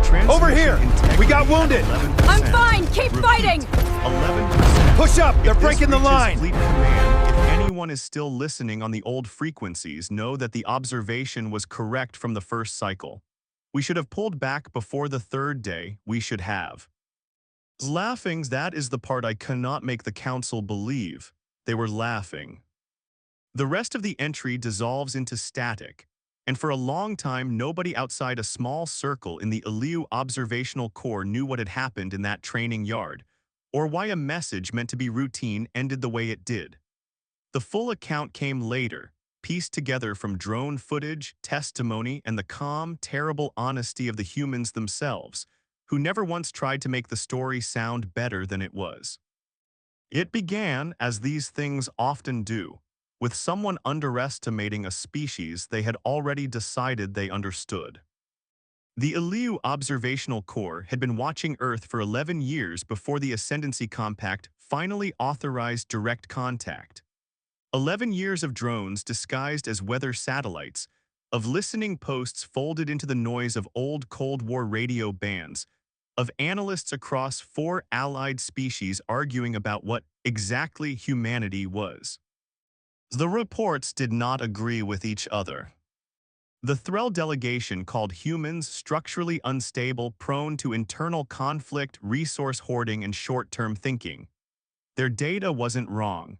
Medic! Over here! We got wounded! I'm fine! Keep fighting! 11%. Push up! They're If this breaking the reaches line! Fleet command, if anyone is still listening on the old frequencies, know that the observation was correct from the first cycle. We should have pulled back before the third day. We should have. Laughing, that is the part I cannot make the council believe. They were laughing. The rest of the entry dissolves into static, and for a long time nobody outside a small circle in the Iliu observational core knew what had happened in that training yard, or why a message meant to be routine ended the way it did. The full account came later, pieced together from drone footage, testimony, and the calm, terrible honesty of the humans themselves, who never once tried to make the story sound better than it was. It began, as these things often do, with someone underestimating a species they had already decided they understood. The Iliu Observational Corps had been watching Earth for 11 years before the Ascendancy Compact finally authorized direct contact. 11 years of drones disguised as weather satellites, of listening posts folded into the noise of old Cold War radio bands, of analysts across 4 allied species arguing about what exactly humanity was. The reports did not agree with each other. The Threll delegation called humans structurally unstable, prone to internal conflict, resource hoarding, and short-term thinking. Their data wasn't wrong.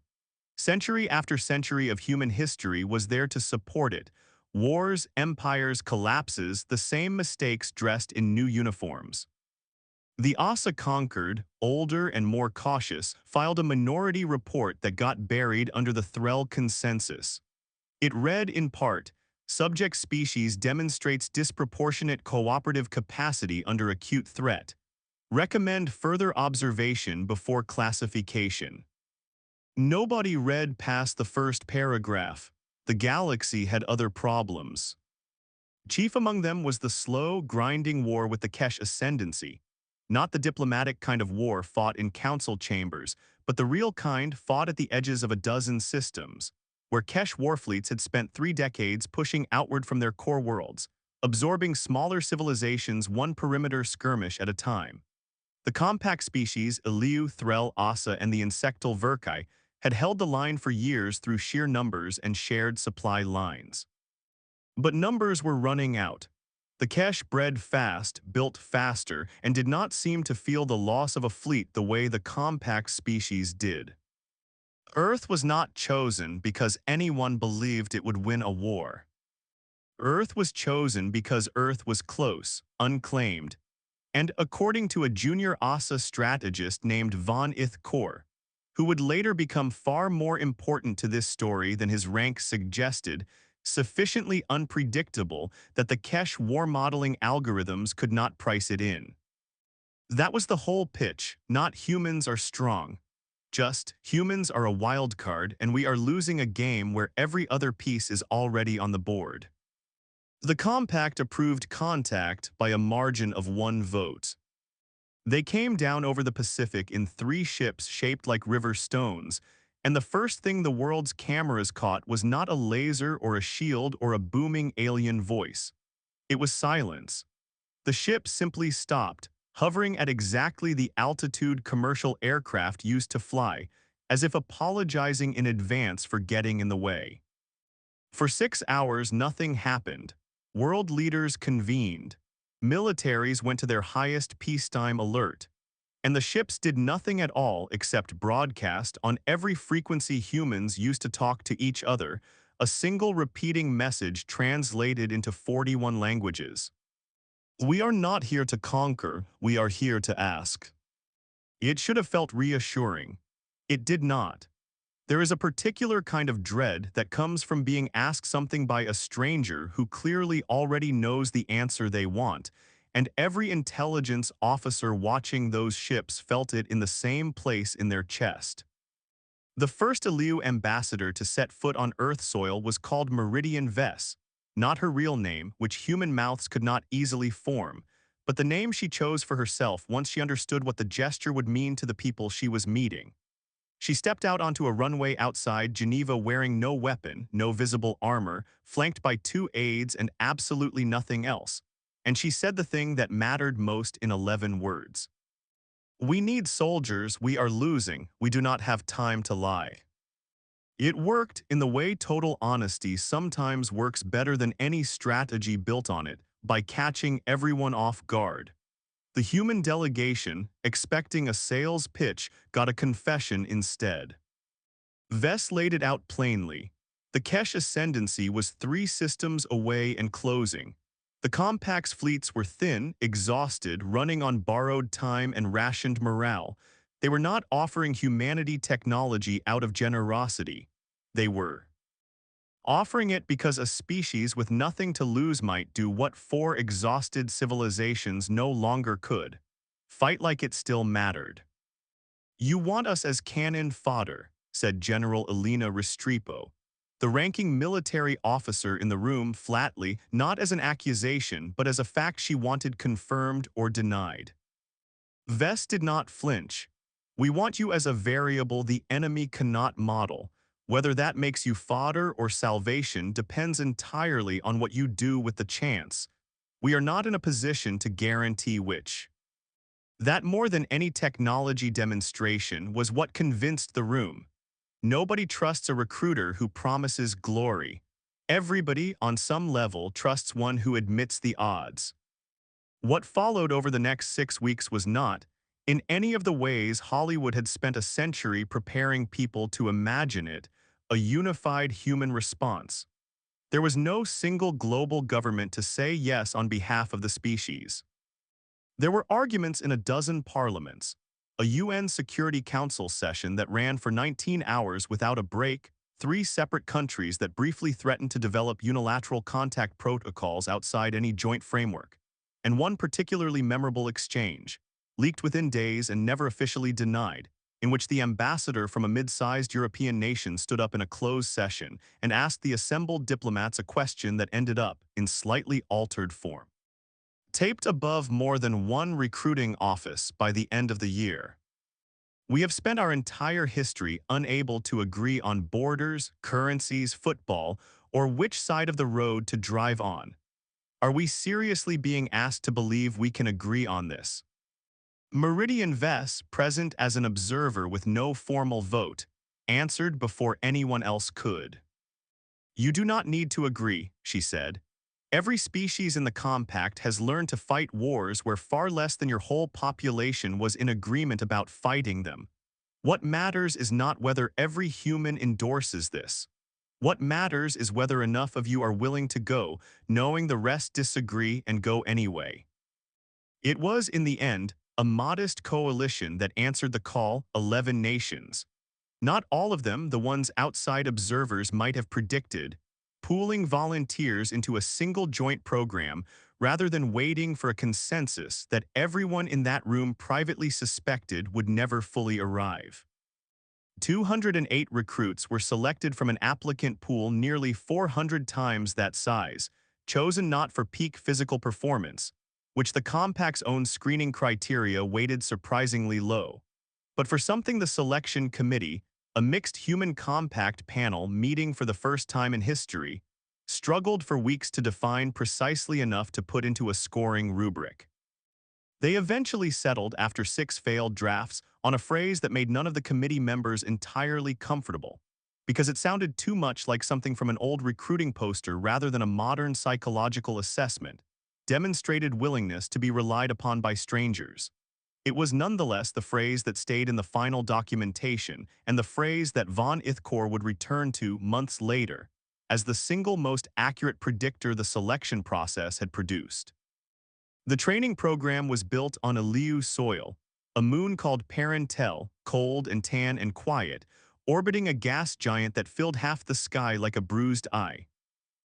Century after century of human history was there to support it. Wars, empires, collapses, the same mistakes dressed in new uniforms. The Asa conquered, older and more cautious, filed a minority report that got buried under the Threll consensus. It read in part, subject species demonstrates disproportionate cooperative capacity under acute threat. Recommend further observation before classification. Nobody read past the first paragraph. The galaxy had other problems. Chief among them was the slow, grinding war with the Kesh ascendancy. Not the diplomatic kind of war fought in council chambers, but the real kind fought at the edges of a dozen systems, where Kesh warfleets had spent 3 decades pushing outward from their core worlds, absorbing smaller civilizations one perimeter skirmish at a time. The compact species, Iliu, Threll, Asa, and the insectal Verkai, had held the line for years through sheer numbers and shared supply lines. But numbers were running out. The Kesh bred fast, built faster, and did not seem to feel the loss of a fleet the way the compact species did. Earth was not chosen because anyone believed it would win a war. Earth was chosen because Earth was close, unclaimed, and according to a junior Asa strategist named Von Ith-Kor, who would later become far more important to this story than his rank suggested, sufficiently unpredictable that the Kesh war modeling algorithms could not price it in. That was the whole pitch, not humans are strong. Just, humans are a wild card and we are losing a game where every other piece is already on the board. The Compact approved contact by a margin of 1 vote. They came down over the Pacific in 3 ships shaped like river stones, and the first thing the world's cameras caught was not a laser or a shield or a booming alien voice. It was silence. The ship simply stopped, hovering at exactly the altitude commercial aircraft used to fly, as if apologizing in advance for getting in the way. For 6 hours, nothing happened. World leaders convened. Militaries went to their highest peacetime alert. And the ships did nothing at all except broadcast on every frequency humans used to talk to each other, a single repeating message translated into 41 languages. We are not here to conquer, we are here to ask. It should have felt reassuring. It did not. There is a particular kind of dread that comes from being asked something by a stranger who clearly already knows the answer they want, and every intelligence officer watching those ships felt it in the same place in their chest. The first Iliu ambassador to set foot on Earth soil was called Meridian Vess, not her real name, which human mouths could not easily form, but the name she chose for herself once she understood what the gesture would mean to the people she was meeting. She stepped out onto a runway outside Geneva wearing no weapon, no visible armor, flanked by 2 aides and absolutely nothing else. and she said the thing that mattered most in 11 words. "We need soldiers, we are losing, we do not have time to lie." It worked in the way total honesty sometimes works better than any strategy built on it, by catching everyone off guard. The human delegation, expecting a sales pitch, got a confession instead. Vess laid it out plainly. The Kesh ascendancy was 3 systems away and closing. The Compact's fleets were thin, exhausted, running on borrowed time and rationed morale. They were not offering humanity technology out of generosity. They were offering it because a species with nothing to lose might do what 4 exhausted civilizations no longer could: fight like it still mattered. "You want us as cannon fodder," said General Elena Restrepo, the ranking military officer in the room, flatly, not as an accusation but as a fact she wanted confirmed or denied. Vess did not flinch. "We want you as a variable the enemy cannot model. Whether that makes you fodder or salvation depends entirely on what you do with the chance. We are not in a position to guarantee which." That, more than any technology demonstration, was what convinced the room. Nobody trusts a recruiter who promises glory. Everybody, on some level, trusts one who admits the odds. What followed over the next 6 weeks was not, in any of the ways Hollywood had spent a century preparing people to imagine it, a unified human response. There was no single global government to say yes on behalf of the species. There were arguments in a dozen parliaments, a UN Security Council session that ran for 19 hours without a break, 3 separate countries that briefly threatened to develop unilateral contact protocols outside any joint framework, and one particularly memorable exchange, leaked within days and never officially denied, in which the ambassador from a mid-sized European nation stood up in a closed session and asked the assembled diplomats a question that ended up in slightly altered form. Taped above more than one recruiting office by the end of the year. "We have spent our entire history unable to agree on borders, currencies, football, or which side of the road to drive on. Are we seriously being asked to believe we can agree on this?" Meridian Vess, present as an observer with no formal vote, answered before anyone else could. "You do not need to agree," she said. "Every species in the Compact has learned to fight wars where far less than your whole population was in agreement about fighting them. What matters is not whether every human endorses this. What matters is whether enough of you are willing to go, knowing the rest disagree, and go anyway." It was, in the end, a modest coalition that answered the call, 11 nations. Not all of them the ones outside observers might have predicted, pooling volunteers into a single joint program rather than waiting for a consensus that everyone in that room privately suspected would never fully arrive. 208 recruits were selected from an applicant pool nearly 400 times that size, chosen not for peak physical performance, which the Compact's own screening criteria weighted surprisingly low, but for something the selection committee, a mixed human Compact panel meeting for the first time in history, struggled for weeks to define precisely enough to put into a scoring rubric. They eventually settled, after 6 failed drafts, on a phrase that made none of the committee members entirely comfortable, because it sounded too much like something from an old recruiting poster rather than a modern psychological assessment: demonstrated willingness to be relied upon by strangers. It was nonetheless the phrase that stayed in the final documentation, and the phrase that von Ithkor would return to months later as the single most accurate predictor the selection process had produced. The training program was built on Eliu soil, a moon called Parentel, cold and tan and quiet, orbiting a gas giant that filled half the sky like a bruised eye.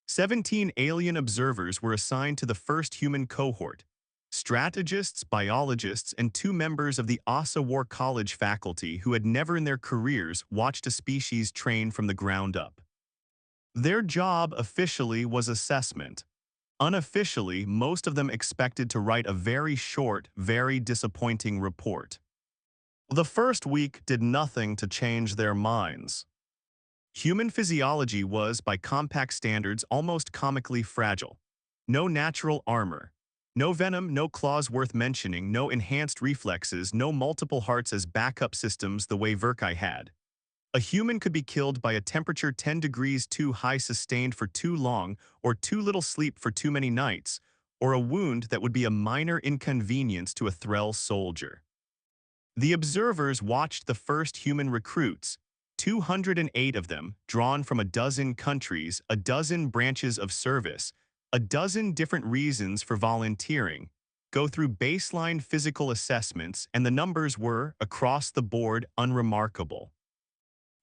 17 alien observers were assigned to the first human cohort: strategists, biologists, and 2 members of the Asa War College faculty who had never in their careers watched a species train from the ground up. Their job officially was assessment. Unofficially, most of them expected to write a very short, very disappointing report. The first week did nothing to change their minds. Human physiology was, by Compact standards, almost comically fragile. No natural armor. No venom, no claws worth mentioning, no enhanced reflexes, no multiple hearts as backup systems the way Verkai had. A human could be killed by a temperature 10 degrees too high sustained for too long, or too little sleep for too many nights, or a wound that would be a minor inconvenience to a Threll soldier. The observers watched the first human recruits, 208 of them, drawn from a dozen countries, a dozen branches of service, a dozen different reasons for volunteering, go through baseline physical assessments, and the numbers were, across the board, unremarkable.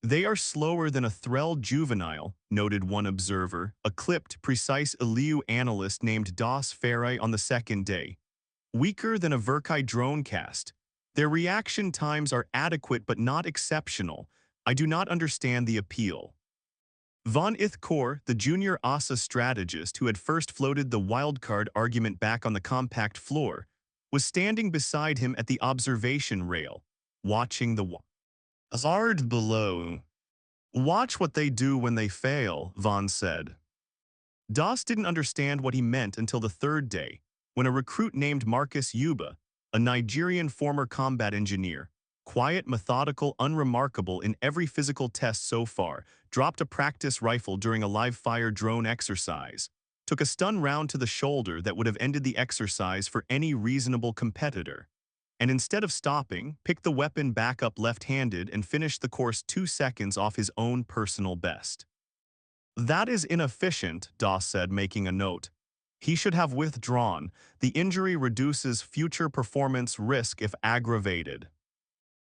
They are slower than a Threll juvenile, noted one observer, a clipped, precise Eliu analyst named Das Ferrai on the second day. Weaker than a Verkai drone cast. Their reaction times are adequate but not exceptional. I do not understand the appeal. Von Ithkor, the junior ASA strategist who had first floated the wildcard argument back on the compact floor, was standing beside him at the observation rail, watching the hazard below. Watch what they do when they fail, Von said. Das didn't understand what he meant until the third day, when a recruit named Marcus Yuba, a Nigerian former combat engineer, quiet, methodical, unremarkable in every physical test so far, dropped a practice rifle during a live-fire drone exercise, took a stun round to the shoulder that would have ended the exercise for any reasonable competitor, and instead of stopping, picked the weapon back up left-handed and finished the course 2 seconds off his own personal best. That is inefficient, Das said, making a note. He should have withdrawn. The injury reduces future performance risk if aggravated.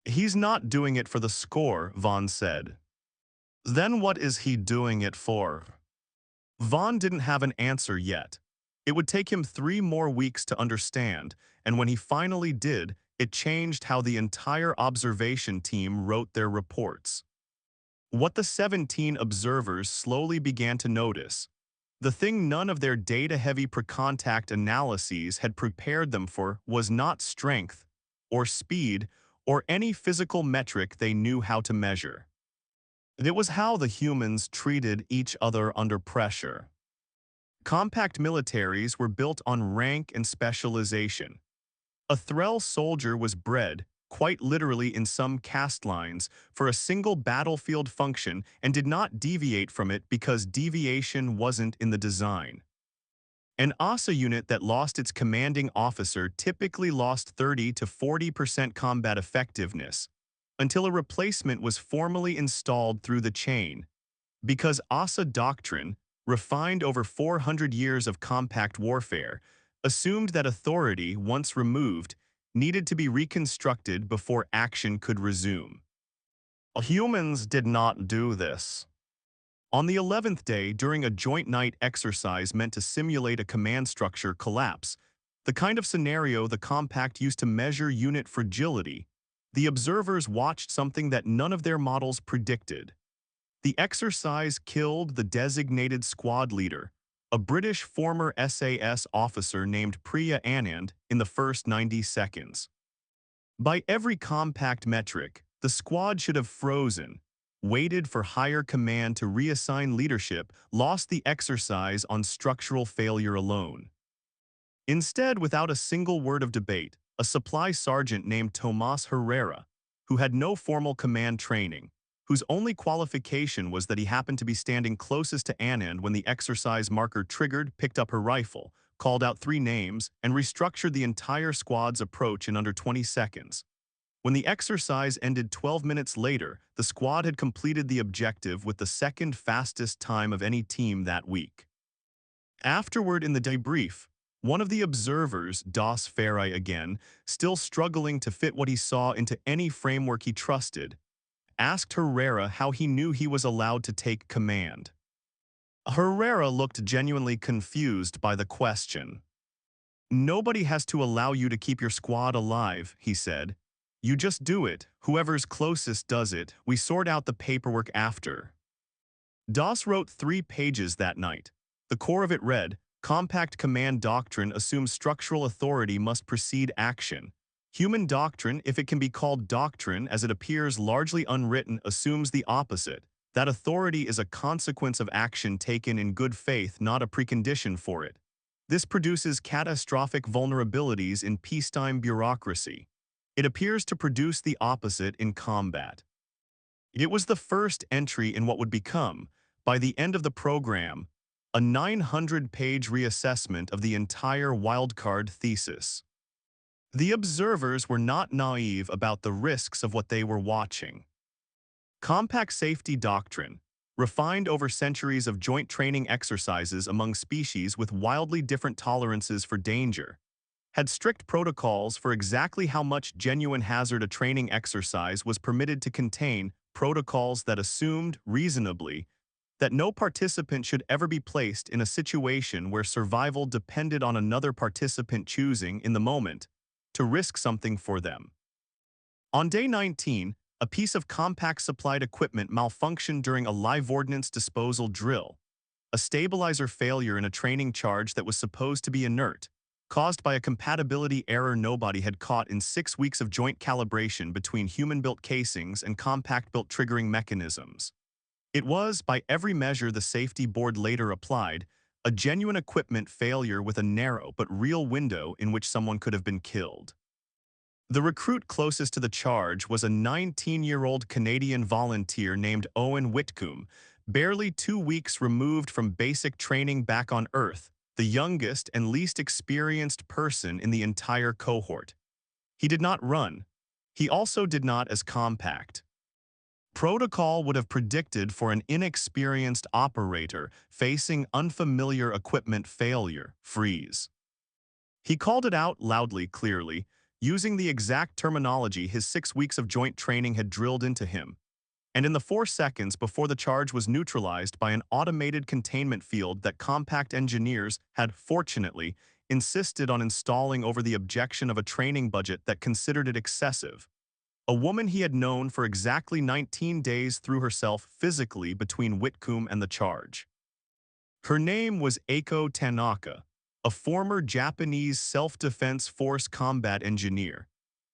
He's not doing it for the score, Von said. Then what is he doing it for? Von didn't have an answer yet. It would take him 3 more weeks to understand, and when he finally did, it changed how the entire observation team wrote their reports. What the 17 observers slowly began to notice, the thing none of their data-heavy pre-contact analyses had prepared them for, was not strength, or speed, or any physical metric they knew how to measure. It was how the humans treated each other under pressure. Compact militaries were built on rank and specialization. A Threll soldier was bred, quite literally in some caste lines, for a single battlefield function and did not deviate from it because deviation wasn't in the design. An ASA unit that lost its commanding officer typically lost 30 to 40% combat effectiveness, until a replacement was formally installed through the chain, because ASA doctrine, refined over 400 years of compact warfare, assumed that authority, once removed, needed to be reconstructed before action could resume. Humans did not do this. On the 11th day, during a joint night exercise meant to simulate a command structure collapse, the kind of scenario the compact used to measure unit fragility, the observers watched something that none of their models predicted. The exercise killed the designated squad leader, a British former SAS officer named Priya Anand, in the first 90 seconds. By every compact metric, the squad should have frozen, waited for higher command to reassign leadership, lost the exercise on structural failure alone. Instead, without a single word of debate, a supply sergeant named Tomas Herrera, who had no formal command training, whose only qualification was that he happened to be standing closest to Anand when the exercise marker triggered, picked up her rifle, called out 3 names, and restructured the entire squad's approach in under 20 seconds. When the exercise ended 12 minutes later, the squad had completed the objective with the second fastest time of any team that week. Afterward in the debrief, one of the observers, Das Ferrai again, still struggling to fit what he saw into any framework he trusted, asked Herrera how he knew he was allowed to take command. Herrera looked genuinely confused by the question. Nobody has to allow you to keep your squad alive, he said. You just do it. Whoever's closest does it. We sort out the paperwork after. Das wrote 3 pages that night. The core of it read, Compact command doctrine assumes structural authority must precede action. Human doctrine, if it can be called doctrine as it appears largely unwritten, assumes the opposite, that authority is a consequence of action taken in good faith, not a precondition for it. This produces catastrophic vulnerabilities in peacetime bureaucracy. It appears to produce the opposite in combat. It was the first entry in what would become, by the end of the program, a 900-page reassessment of the entire wildcard thesis. The observers were not naive about the risks of what they were watching. Compact safety doctrine, refined over centuries of joint training exercises among species with wildly different tolerances for danger, had strict protocols for exactly how much genuine hazard a training exercise was permitted to contain, protocols that assumed, reasonably, that no participant should ever be placed in a situation where survival depended on another participant choosing, in the moment, to risk something for them. On day 19, a piece of compact supplied equipment malfunctioned during a live ordnance disposal drill, a stabilizer failure in a training charge that was supposed to be inert, caused by a compatibility error nobody had caught in 6 weeks of joint calibration between human-built casings and compact-built triggering mechanisms. It was, by every measure the safety board later applied, a genuine equipment failure with a narrow but real window in which someone could have been killed. The recruit closest to the charge was a 19-year-old Canadian volunteer named Owen Whitcomb, barely 2 weeks removed from basic training back on Earth, the youngest and least experienced person in the entire cohort. He did not run. He also did not as compact. Protocol would have predicted for an inexperienced operator facing unfamiliar equipment failure, freeze. He called it out loudly, clearly, using the exact terminology his 6 weeks of joint training had drilled into him. And in the 4 seconds before the charge was neutralized by an automated containment field that compact engineers had, fortunately, insisted on installing over the objection of a training budget that considered it excessive, a woman he had known for exactly 19 days threw herself physically between Whitcomb and the charge. Her name was Eiko Tanaka, a former Japanese self-defense force combat engineer,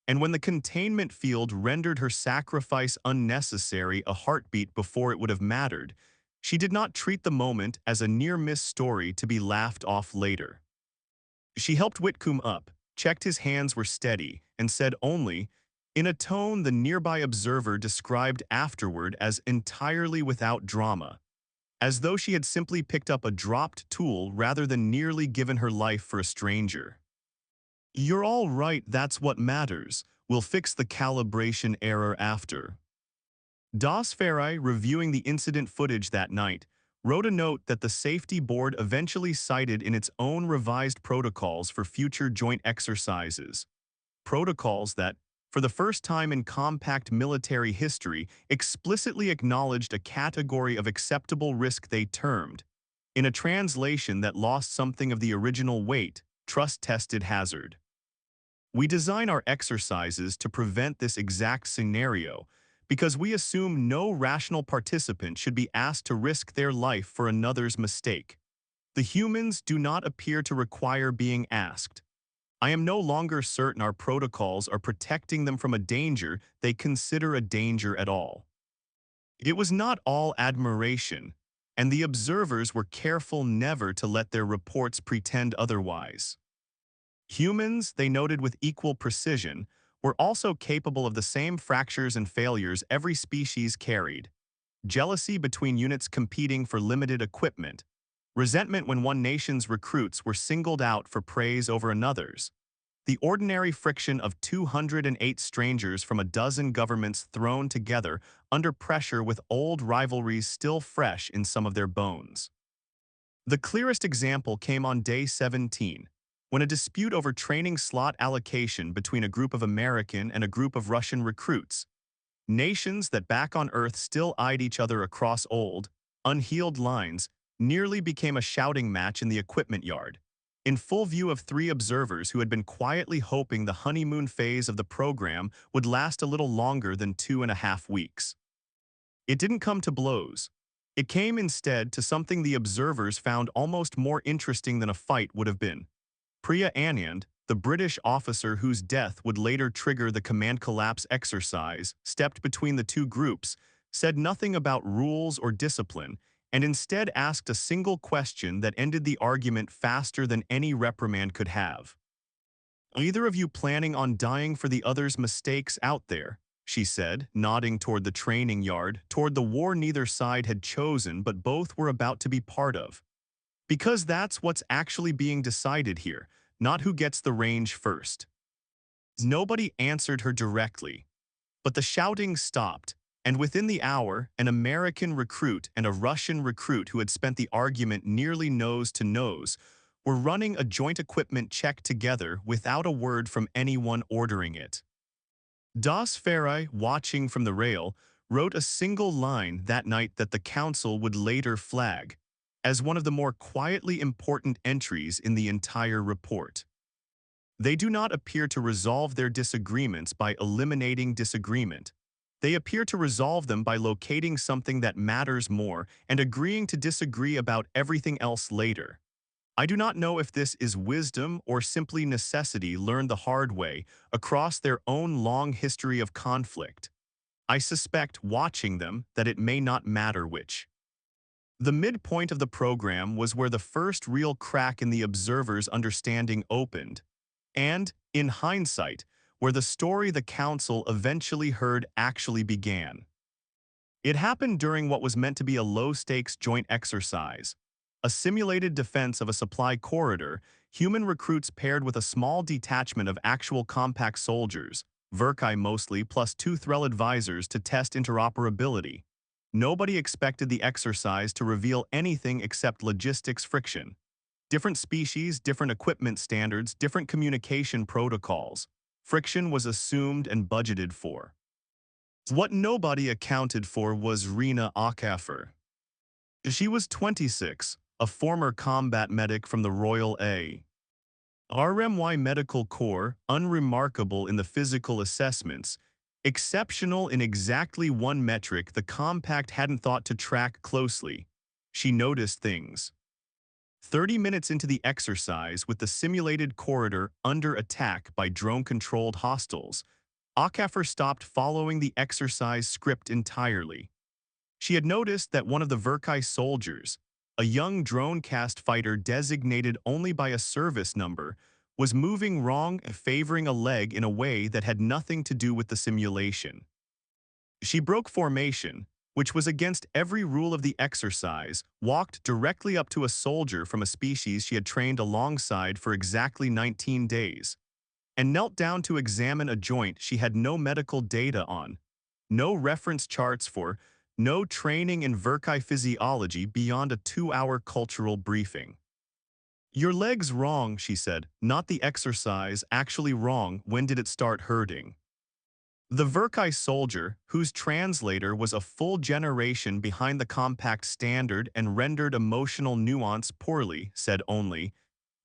and when the containment field rendered her sacrifice unnecessary a heartbeat before it would have mattered, she did not treat the moment as a near-miss story to be laughed off later. She helped Whitcomb up, checked his hands were steady, and said only, in a tone the nearby observer described afterward as entirely without drama, as though she had simply picked up a dropped tool rather than nearly given her life for a stranger. "You're all right, that's what matters. We'll fix the calibration error after." Das Ferrai, reviewing the incident footage that night, wrote a note that the safety board eventually cited in its own revised protocols for future joint exercises. Protocols that, for the first time in compact military history, explicitly acknowledged a category of acceptable risk they termed, in a translation that lost something of the original weight, trust-tested hazard. We design our exercises to prevent this exact scenario because we assume no rational participant should be asked to risk their life for another's mistake. The humans do not appear to require being asked. I am no longer certain our protocols are protecting them from a danger they consider a danger at all. It was not all admiration, and the observers were careful never to let their reports pretend otherwise. Humans, they noted with equal precision, were also capable of the same fractures and failures every species carried. Jealousy between units competing for limited equipment, resentment when one nation's recruits were singled out for praise over another's, the ordinary friction of 208 strangers from a dozen governments thrown together under pressure with old rivalries still fresh in some of their bones. The clearest example came on day 17, when a dispute over training slot allocation between a group of American and a group of Russian recruits, nations that back on Earth still eyed each other across old, unhealed lines, nearly became a shouting match in the equipment yard, in full view of 3 observers who had been quietly hoping the honeymoon phase of the program would last a little longer than 2.5 weeks. It didn't come to blows. It came instead to something the observers found almost more interesting than a fight would have been. Priya Anand, the British officer whose death would later trigger the command collapse exercise, stepped between the 2 groups, said nothing about rules or discipline, and instead asked a single question that ended the argument faster than any reprimand could have. "Either of you planning on dying for the other's mistakes out there?" she said, nodding toward the training yard, toward the war neither side had chosen but both were about to be part of. Because that's what's actually being decided here, not who gets the range first. Nobody answered her directly, but the shouting stopped, and within the hour, an American recruit and a Russian recruit who had spent the argument nearly nose to nose were running a joint equipment check together without a word from anyone ordering it. Das Ferry, watching from the rail, wrote a single line that night that the council would later flag as one of the more quietly important entries in the entire report. They do not appear to resolve their disagreements by eliminating disagreement. They appear to resolve them by locating something that matters more and agreeing to disagree about everything else later. I do not know if this is wisdom or simply necessity learned the hard way across their own long history of conflict. I suspect, watching them, that it may not matter which. The midpoint of the program was where the first real crack in the observer's understanding opened, and, in hindsight, where the story the council eventually heard actually began. It happened during what was meant to be a low-stakes joint exercise, a simulated defense of a supply corridor, human recruits paired with a small detachment of actual compact soldiers, Verkai mostly, plus 2 Threll advisors to test interoperability. Nobody expected the exercise to reveal anything except logistics friction. Different species, different equipment standards, different communication protocols. Friction was assumed and budgeted for. What nobody accounted for was Rena Akafer. She was 26, a former combat medic from the Royal RMY Medical Corps, unremarkable in the physical assessments, exceptional in exactly one metric the compact hadn't thought to track closely. She noticed things. 30 minutes into the exercise with the simulated corridor under attack by drone-controlled hostiles, Akafer stopped following the exercise script entirely. She had noticed that one of the Verkai soldiers, a young drone-cast fighter designated only by a service number, was moving wrong, favoring a leg in a way that had nothing to do with the simulation. She broke formation, which was against every rule of the exercise, walked directly up to a soldier from a species she had trained alongside for exactly 19 days, and knelt down to examine a joint she had no medical data on, no reference charts for, no training in Verkai physiology beyond a 2-hour cultural briefing. "Your leg's wrong," she said, "not the exercise, actually wrong. When did it start hurting?" The Verkai soldier, whose translator was a full generation behind the compact standard and rendered emotional nuance poorly, said only,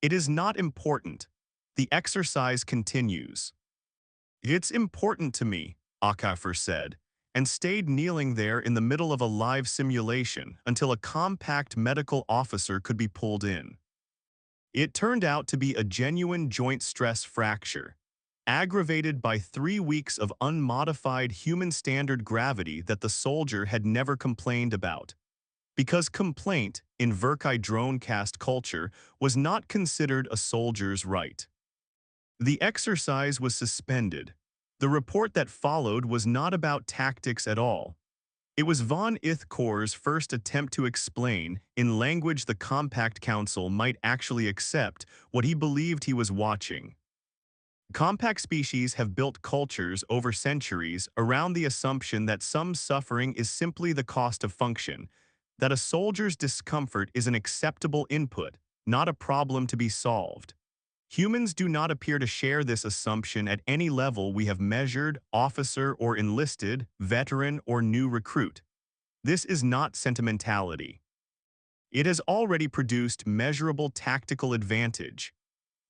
"It is not important. The exercise continues." "It's important to me," Akafer said, and stayed kneeling there in the middle of a live simulation until a compact medical officer could be pulled in. It turned out to be a genuine joint stress fracture, aggravated by 3 weeks of unmodified human standard gravity that the soldier had never complained about. Because complaint, in Verkai drone cast culture, was not considered a soldier's right. The exercise was suspended. The report that followed was not about tactics at all. It was von Ithkor's first attempt to explain, in language the Compact Council might actually accept, what he believed he was watching. Compact species have built cultures over centuries around the assumption that some suffering is simply the cost of function, that a soldier's discomfort is an acceptable input, not a problem to be solved. Humans do not appear to share this assumption at any level we have measured, officer or enlisted, veteran or new recruit. This is not sentimentality. It has already produced measurable tactical advantage.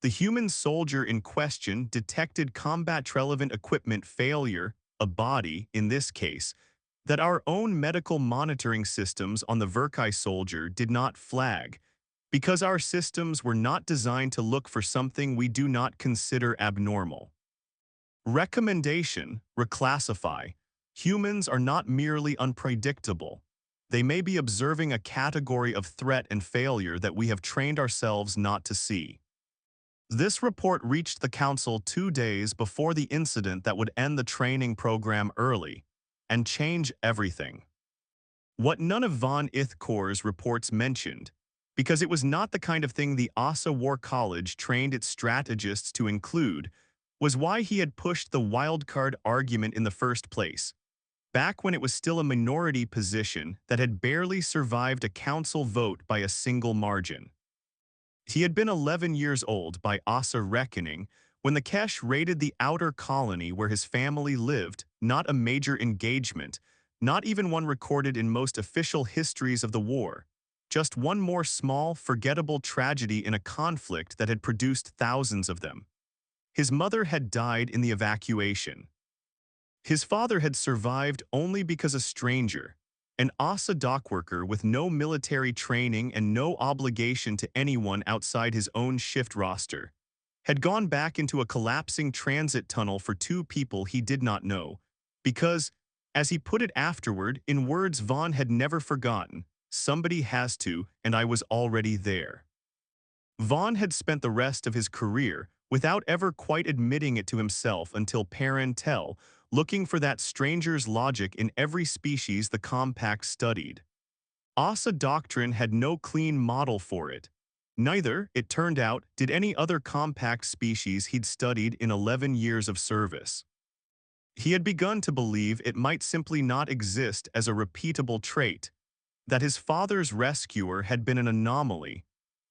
The human soldier in question detected combat-relevant equipment failure, a body, in this case, that our own medical monitoring systems on the Verkai soldier did not flag, because our systems were not designed to look for something we do not consider abnormal. Recommendation: reclassify. Humans are not merely unpredictable. They may be observing a category of threat and failure that we have trained ourselves not to see. This report reached the Council 2 days before the incident that would end the training program early and change everything. What none of von Ithkor's reports mentioned, because it was not the kind of thing the Asa War College trained its strategists to include, was why he had pushed the wildcard argument in the first place, back when it was still a minority position that had barely survived a council vote by a single margin. He had been 11 years old by Asa reckoning when the Kesh raided the outer colony where his family lived, not a major engagement, not even one recorded in most official histories of the war, just one more small, forgettable tragedy in a conflict that had produced thousands of them. His mother had died in the evacuation. His father had survived only because a stranger, an Asa dockworker with no military training and no obligation to anyone outside his own shift roster, had gone back into a collapsing transit tunnel for two people he did not know, because, as he put it afterward in words Vaughn had never forgotten, somebody has to, and I was already there. Vaughn had spent the rest of his career without ever quite admitting it to himself until parental, looking for that stranger's logic in every species the compact studied. Asa doctrine had no clean model for it. Neither, it turned out, did any other compact species he'd studied in 11 years of service. He had begun to believe it might simply not exist as a repeatable trait, that his father's rescuer had been an anomaly,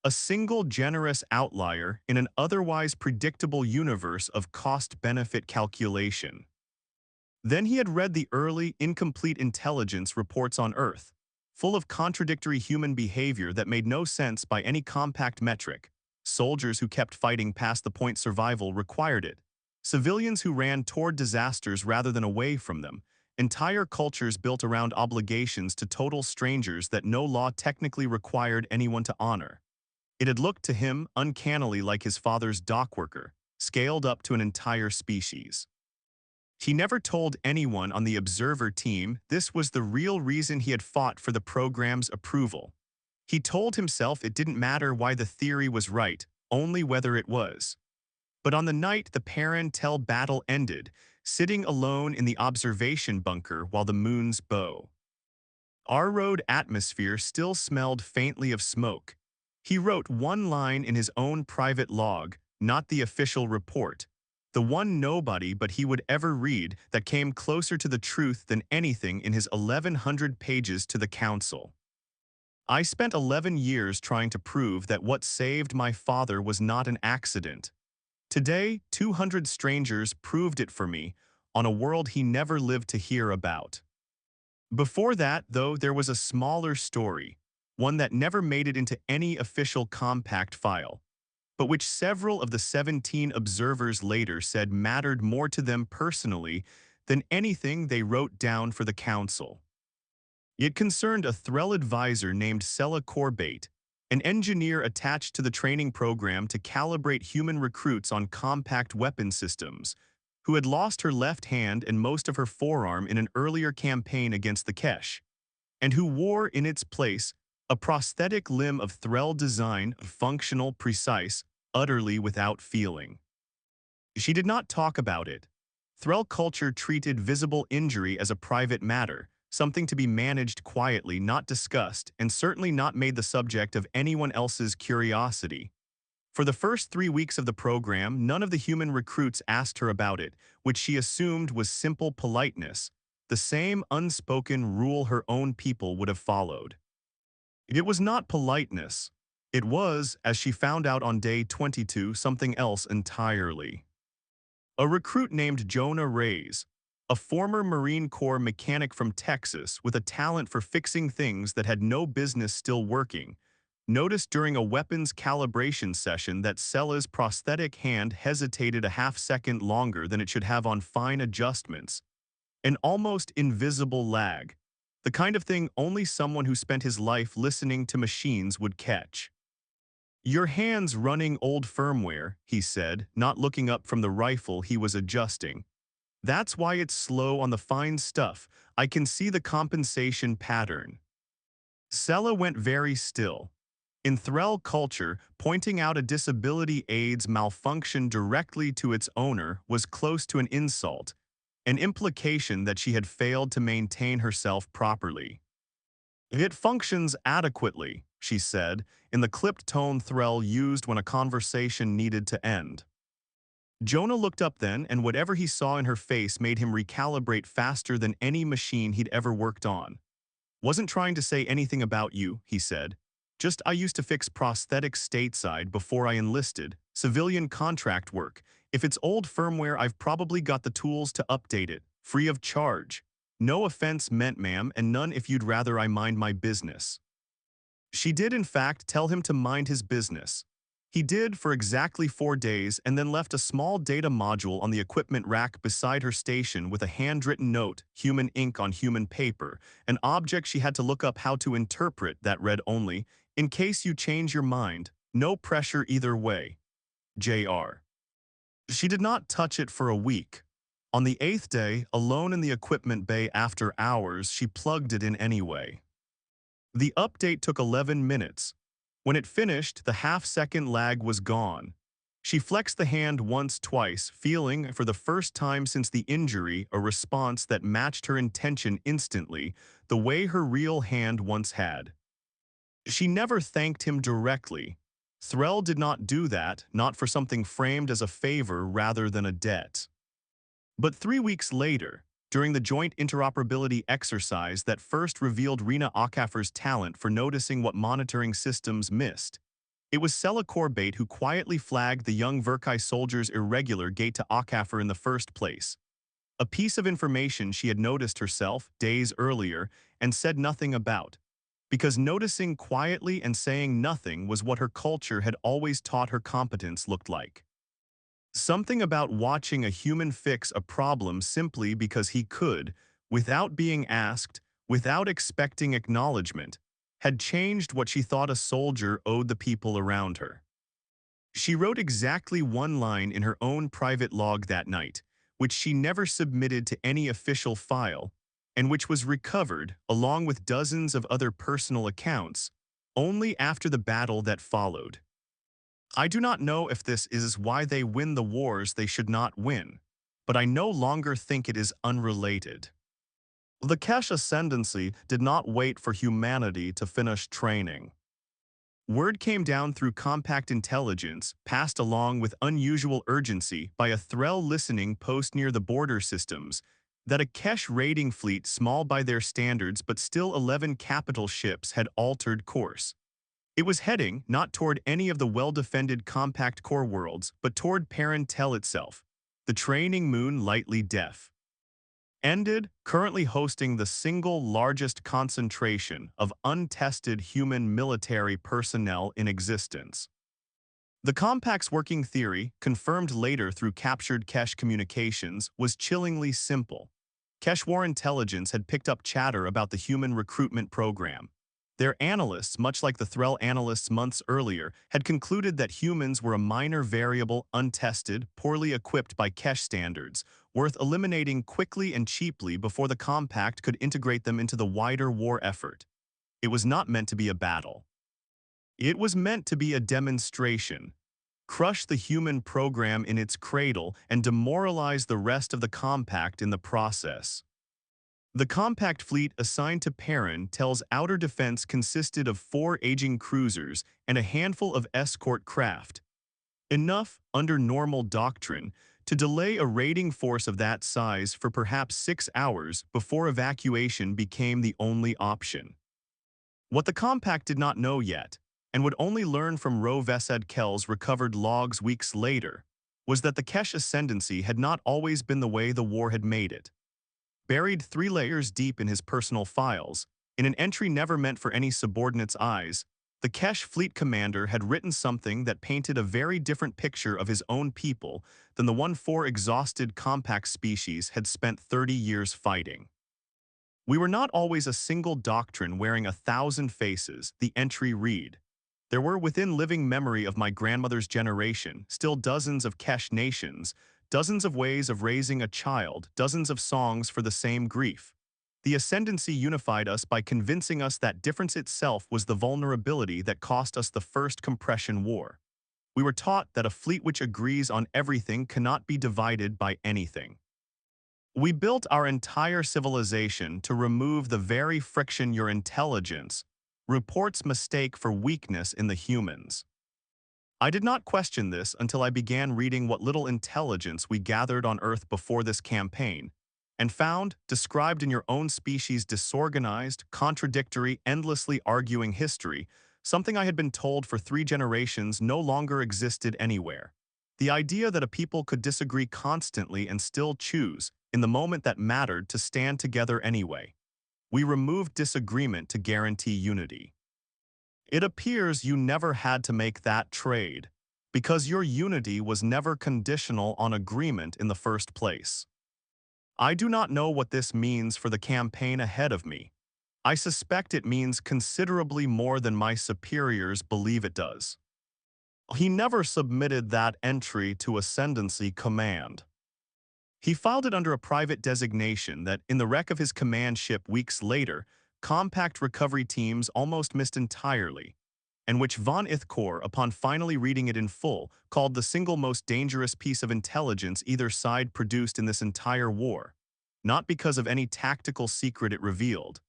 a single generous outlier in an otherwise predictable universe of cost-benefit calculation. Then he had read the early, incomplete intelligence reports on Earth, full of contradictory human behavior that made no sense by any compact metric. Soldiers who kept fighting past the point survival required it. Civilians who ran toward disasters rather than away from them. Entire cultures built around obligations to total strangers that no law technically required anyone to honor. It had looked to him uncannily like his father's dockworker, scaled up to an entire species. He never told anyone on the observer team this was the real reason he had fought for the program's approval. He told himself it didn't matter why the theory was right, only whether it was. But on the night the parental battle ended, sitting alone in the observation bunker while the moon's bow. Our road atmosphere still smelled faintly of smoke. He wrote one line in his own private log, not the official report, the one nobody but he would ever read that came closer to the truth than anything in his 1,100 pages to the Council. I spent 11 years trying to prove that what saved my father was not an accident. Today, 200 strangers proved it for me on a world he never lived to hear about. Before that, though, there was a smaller story, one that never made it into any official compact file, but which several of the 17 observers later said mattered more to them personally than anything they wrote down for the Council. It concerned a Threll advisor named Sella Corbett, an engineer attached to the training program to calibrate human recruits on compact weapon systems, who had lost her left hand and most of her forearm in an earlier campaign against the Kesh, and who wore in its place a prosthetic limb of Threll design, functional, precise, utterly without feeling. She did not talk about it. Threll culture treated visible injury as a private matter, something to be managed quietly, not discussed, and certainly not made the subject of anyone else's curiosity. For the first 3 weeks of the program, none of the human recruits asked her about it, which she assumed was simple politeness, the same unspoken rule her own people would have followed. It was not politeness. It was, as she found out on day 22, something else entirely. A recruit named Jonah Reyes, a former Marine Corps mechanic from Texas with a talent for fixing things that had no business still working, noticed during a weapons calibration session that Sella's prosthetic hand hesitated a half-second longer than it should have on fine adjustments. An almost invisible lag, the kind of thing only someone who spent his life listening to machines would catch. "Your hand's running old firmware," he said, not looking up from the rifle he was adjusting. "That's why it's slow on the fine stuff. I can see the compensation pattern." Sella went very still. In Threll culture, pointing out a disability aid's malfunction directly to its owner was close to an insult, an implication that she had failed to maintain herself properly. "It functions adequately," she said, in the clipped tone Threll used when a conversation needed to end. Jonah looked up then, and whatever he saw in her face made him recalibrate faster than any machine he'd ever worked on. "Wasn't trying to say anything about you," he said. "Just I used to fix prosthetics stateside before I enlisted, civilian contract work. If it's old firmware, I've probably got the tools to update it, free of charge. No offense meant, ma'am, and none if you'd rather I mind my business." She did in fact tell him to mind his business. He did for exactly 4 days and then left a small data module on the equipment rack beside her station with a handwritten note, human ink on human paper, an object she had to look up how to interpret that read only, "In case you change your mind, no pressure either way. Jr." She did not touch it for a week. On the 8th day, alone in the equipment bay after hours, she plugged it in anyway. The update took 11 minutes. When it finished, the half-second lag was gone. She flexed the hand once, twice, feeling, for the first time since the injury, a response that matched her intention instantly, the way her real hand once had. She never thanked him directly. Threll did not do that, not for something framed as a favor rather than a debt. But 3 weeks later, during the joint interoperability exercise that first revealed Rena Okafor's talent for noticing what monitoring systems missed, it was Sella Corbate who quietly flagged the young Verkai soldier's irregular gait to Okafor in the first place. A piece of information she had noticed herself days earlier and said nothing about, because noticing quietly and saying nothing was what her culture had always taught her competence looked like. Something about watching a human fix a problem simply because he could, without being asked, without expecting acknowledgement, had changed what she thought a soldier owed the people around her. She wrote exactly one line in her own private log that night, which she never submitted to any official file, and which was recovered, along with dozens of other personal accounts, only after the battle that followed. "I do not know if this is why they win the wars they should not win, but I no longer think it is unrelated." The Kesh ascendancy did not wait for humanity to finish training. Word came down through compact intelligence, passed along with unusual urgency by a Threll listening post near the border systems, that a Kesh raiding fleet small by their standards but still 11 capital ships had altered course. It was heading not toward any of the well-defended compact core worlds, but toward Parentel itself, the training moon lightly deaf. Ended, currently hosting the single largest concentration of untested human military personnel in existence. The compact's working theory, confirmed later through captured Kesh communications, was chillingly simple. Kesh War intelligence had picked up chatter about the human recruitment program. Their analysts, much like the Threll analysts months earlier, had concluded that humans were a minor variable, untested, poorly equipped by Kesh standards, worth eliminating quickly and cheaply before the compact could integrate them into the wider war effort. It was not meant to be a battle. It was meant to be a demonstration. Crush the human program in its cradle and demoralize the rest of the compact in the process. The compact fleet assigned to Perrin tells outer defense consisted of 4 aging cruisers and a handful of escort craft. Enough, under normal doctrine, to delay a raiding force of that size for perhaps 6 hours before evacuation became the only option. What the compact did not know yet, and would only learn from Ro Vesed Kell's recovered logs weeks later, was that the Kesh ascendancy had not always been the way the war had made it. Buried 3 layers deep in his personal files, in an entry never meant for any subordinate's eyes, the Kesh fleet commander had written something that painted a very different picture of his own people than the one 4 exhausted compact species had spent 30 years fighting. "We were not always a single doctrine wearing 1,000 faces," the entry read. "There were within living memory of my grandmother's generation still dozens of Kesh nations, dozens of ways of raising a child, dozens of songs for the same grief. The ascendancy unified us by convincing us that difference itself was the vulnerability that cost us the first compression war. We were taught that a fleet which agrees on everything cannot be divided by anything. We built our entire civilization to remove the very friction your intelligence reports mistake for weakness in the humans. I did not question this until I began reading what little intelligence we gathered on Earth before this campaign, and found, described in your own species' disorganized, contradictory, endlessly arguing history, something I had been told for 3 generations no longer existed anywhere. The idea that a people could disagree constantly and still choose, in the moment that mattered, to stand together anyway. We removed disagreement to guarantee unity. It appears you never had to make that trade, because your unity was never conditional on agreement in the first place. I do not know what this means for the campaign ahead of me. I suspect it means considerably more than my superiors believe it does. He never submitted that entry to Ascendancy Command. He filed it under a private designation that, in the wreck of his command ship weeks later, compact recovery teams almost missed entirely, and which von Ithkor, upon finally reading it in full, called the single most dangerous piece of intelligence either side produced in this entire war, not because of any tactical secret it revealed,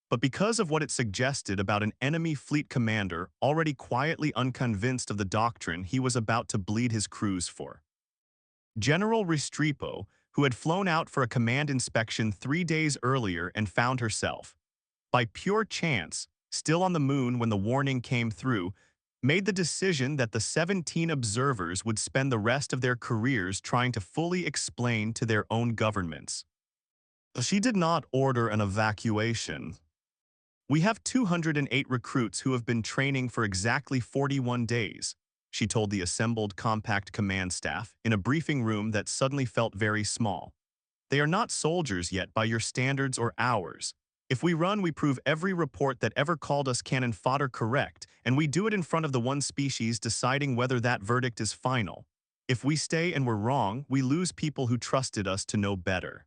but because of what it suggested about an enemy fleet commander already quietly unconvinced of the doctrine he was about to bleed his crews for. General Restrepo, who had flown out for a command inspection 3 days earlier and found herself, by pure chance, still on the moon when the warning came through, made the decision that the 17 observers would spend the rest of their careers trying to fully explain to their own governments. She did not order an evacuation. We have 208 recruits who have been training for exactly 41 days, she told the assembled compact command staff in a briefing room that suddenly felt very small. They are not soldiers yet by your standards or ours. If we run, we prove every report that ever called us cannon fodder correct, and we do it in front of the one species deciding whether that verdict is final. If we stay and we're wrong, we lose people who trusted us to know better.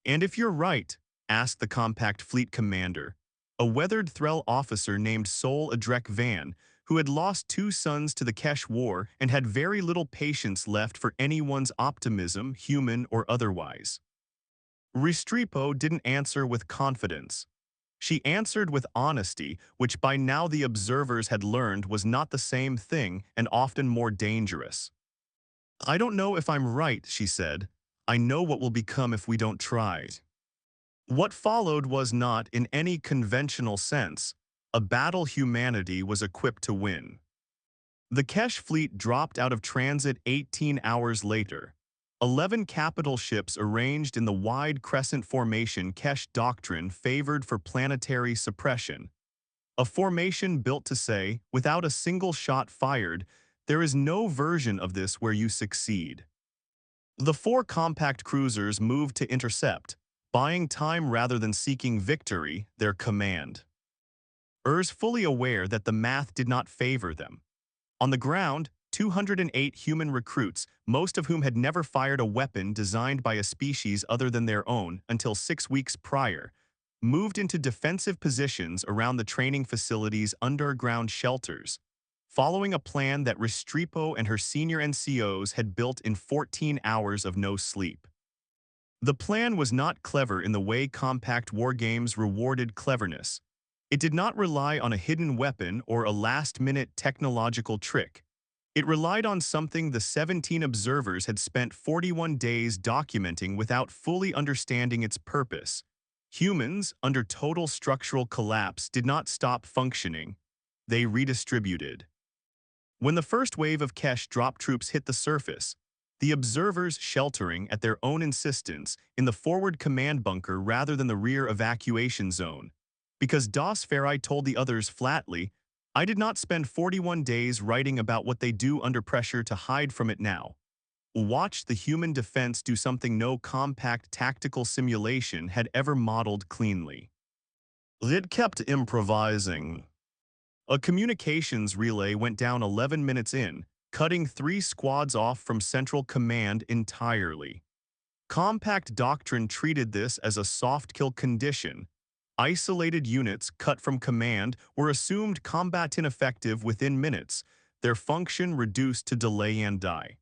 And if you're right, asked the compact fleet commander, a weathered Threll officer named Sol Adrek Van, who had lost 2 sons to the Kesh War and had very little patience left for anyone's optimism, human or otherwise. Restrepo didn't answer with confidence. She answered with honesty, which by now the observers had learned was not the same thing and often more dangerous. I don't know if I'm right, she said. I know what will become if we don't try. What followed was not, in any conventional sense, a battle humanity was equipped to win. The Kesh fleet dropped out of transit 18 hours later. 11 capital ships arranged in the wide crescent formation Kesh doctrine favored for planetary suppression. A formation built to say, without a single shot fired, there is no version of this where you succeed. The 4 compact cruisers moved to intercept, buying time rather than seeking victory, their command. Fully aware that the math did not favor them. On the ground, 208 human recruits, most of whom had never fired a weapon designed by a species other than their own until 6 weeks prior, moved into defensive positions around the training facility's underground shelters, following a plan that Restrepo and her senior NCOs had built in 14 hours of no sleep. The plan was not clever in the way compact wargames rewarded cleverness. It did not rely on a hidden weapon or a last-minute technological trick. It relied on something the 17 observers had spent 41 days documenting without fully understanding its purpose. Humans, under total structural collapse, did not stop functioning. They redistributed. When the first wave of Kesh drop troops hit the surface, the observers sheltering at their own insistence in the forward command bunker rather than the rear evacuation zone, because Das Ferri told the others flatly, I did not spend 41 days writing about what they do under pressure to hide from it now. Watched the human defense do something no compact tactical simulation had ever modeled cleanly. It kept improvising. A communications relay went down 11 minutes in, cutting 3 squads off from Central Command entirely. Compact doctrine treated this as a soft kill condition. Isolated units cut from command were assumed combat ineffective within minutes, their function reduced to delay and die.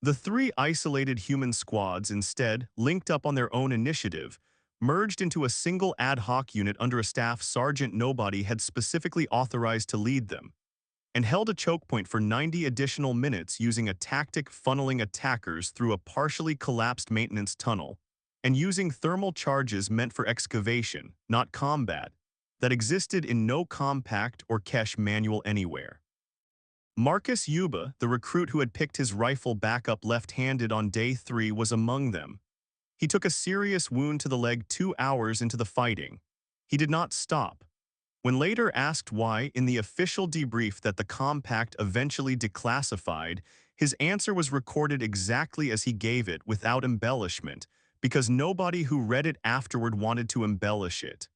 The three isolated human squads instead linked up on their own initiative, merged into a single ad hoc unit under a staff sergeant nobody had specifically authorized to lead them, and held a choke point for 90 additional minutes using a tactic funneling attackers through a partially collapsed maintenance tunnel, and using thermal charges meant for excavation, not combat, that existed in no compact or cache manual anywhere. Marcus Yuba, the recruit who had picked his rifle back up left-handed on day 3, was among them. He took a serious wound to the leg 2 hours into the fighting. He did not stop. When later asked why in the official debrief that the compact eventually declassified, his answer was recorded exactly as he gave it without embellishment, because nobody who read it afterward wanted to embellish it.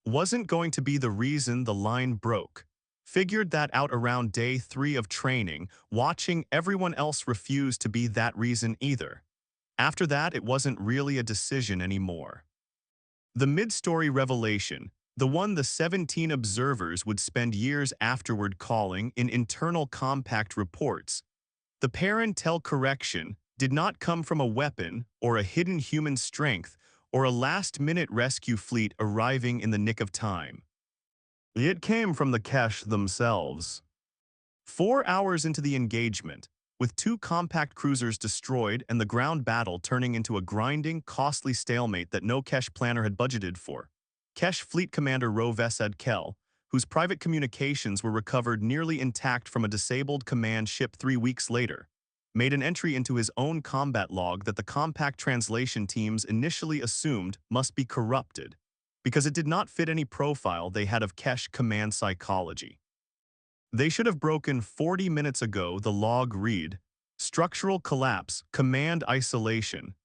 Wasn't going to be the reason the line broke. Figured that out around day 3 of training, watching everyone else refuse to be that reason either. After that, it wasn't really a decision anymore. The mid-story revelation, the one the 17 observers would spend years afterward calling in internal compact reports, the parental correction, did not come from a weapon or a hidden human strength or a last-minute rescue fleet arriving in the nick of time. It came from the cache themselves. 4 hours into the engagement, with 2 compact cruisers destroyed and the ground battle turning into a grinding, costly stalemate that no cache planner had budgeted for, Cache Fleet Commander Rovesed Kell, whose private communications were recovered nearly intact from a disabled command ship 3 weeks later, made an entry into his own combat log that the compact translation teams initially assumed must be corrupted, because it did not fit any profile they had of cache command psychology. They should have broken 40 minutes ago, the log read, structural collapse, command isolation,